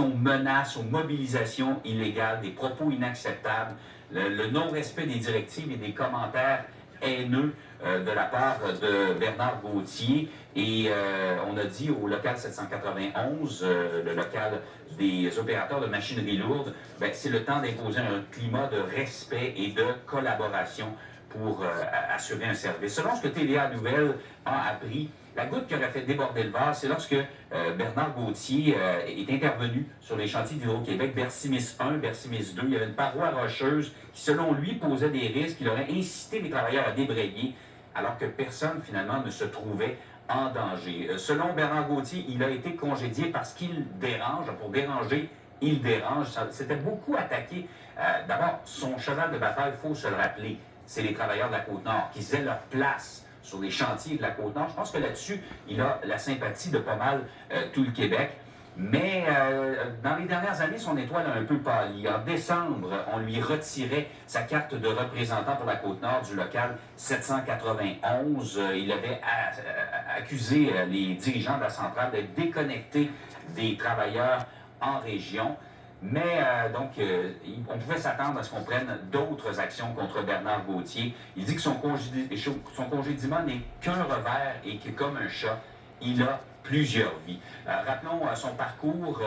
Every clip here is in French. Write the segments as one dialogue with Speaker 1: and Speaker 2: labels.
Speaker 1: menaces, aux mobilisations illégales, des propos inacceptables, le non-respect des directives et des commentaires haineux de la part de Bernard Gauthier. Et on a dit au local 791, le local des opérateurs de machinerie lourde, ben, c'est le temps d'imposer un climat de respect et de collaboration pour assurer un service. Selon ce que TVA Nouvelles a appris, la goutte qui aurait fait déborder le vase, c'est lorsque Bernard Gauthier est intervenu sur les chantiers d'Hydro-Québec, Bercy-Miss 1, Bercy-Miss 2. Il y avait une paroi rocheuse qui, selon lui, posait des risques. Il aurait incité les travailleurs à débrayer, alors que personne, finalement, ne se trouvait en danger. Selon Bernard Gauthier, il a été congédié parce qu'il dérange. Pour déranger, il dérange. C'était beaucoup attaqué. D'abord, son cheval de bataille, il faut se le rappeler, c'est les travailleurs de la Côte-Nord qui faisaient leur place sur les chantiers de la Côte-Nord. Je pense que là-dessus, il a la sympathie de pas mal tout le Québec. Mais dans les dernières années, son étoile a un peu pâli. En décembre, on lui retirait sa carte de représentant pour la Côte-Nord du local 791. Il avait accusé les dirigeants de la centrale d'être déconnectés des travailleurs en région. Mais on pouvait s'attendre à ce qu'on prenne d'autres actions contre Bernard Gauthier. Il dit que son congédiement n'est qu'un revers et que, comme un chat, il a plusieurs vies. Rappelons son parcours.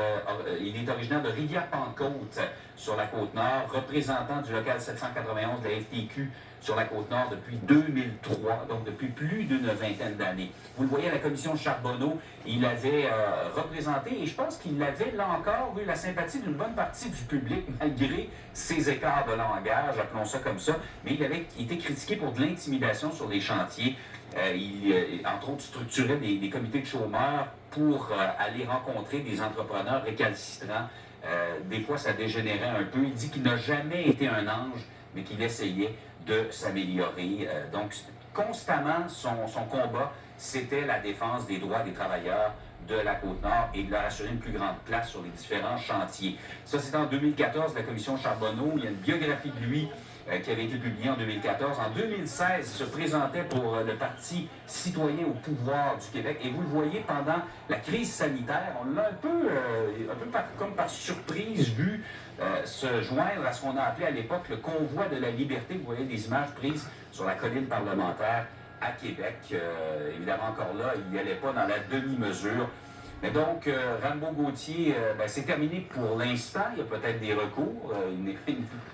Speaker 1: Il est originaire de Rivière-Pentecôte sur la Côte-Nord, représentant du local 791 de la FTQ sur la Côte-Nord depuis 2003, donc depuis plus d'une vingtaine d'années. Vous le voyez à la commission Charbonneau, il avait représenté, et je pense qu'il avait là encore eu la sympathie d'une bonne partie du public, malgré ses écarts de langage, appelons ça comme ça, mais il avait été critiqué pour de l'intimidation sur les chantiers. Entre autres, structurait des comités de chômeurs pour aller rencontrer des entrepreneurs récalcitrants. Des fois, ça dégénérait un peu. Il dit qu'il n'a jamais été un ange, mais qu'il essayait de s'améliorer. Donc, constamment, son combat, c'était la défense des droits des travailleurs de la Côte-Nord et de leur assurer une plus grande place sur les différents chantiers. Ça, c'est en 2014, la commission Charbonneau. Il y a une biographie de lui qui avait été publiée en 2014. En 2016, il se présentait pour le Parti citoyen au pouvoir du Québec. Et vous le voyez, pendant la crise sanitaire, on l'a un peu comme par surprise vu se joindre à ce qu'on a appelé à l'époque le convoi de la liberté. Vous voyez des images prises sur la colline parlementaire à Québec. Évidemment, encore là, il n'y allait pas dans la demi-mesure. Mais donc, Rambo Gauthier, c'est terminé pour l'instant. Il y a peut-être des recours.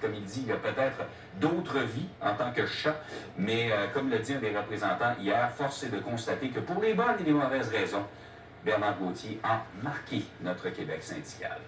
Speaker 1: Comme il dit, il y a peut-être d'autres vies en tant que chat. Mais comme l'a dit un des représentants hier, force est de constater que pour les bonnes et les mauvaises raisons, Bernard Gauthier a marqué notre Québec syndical.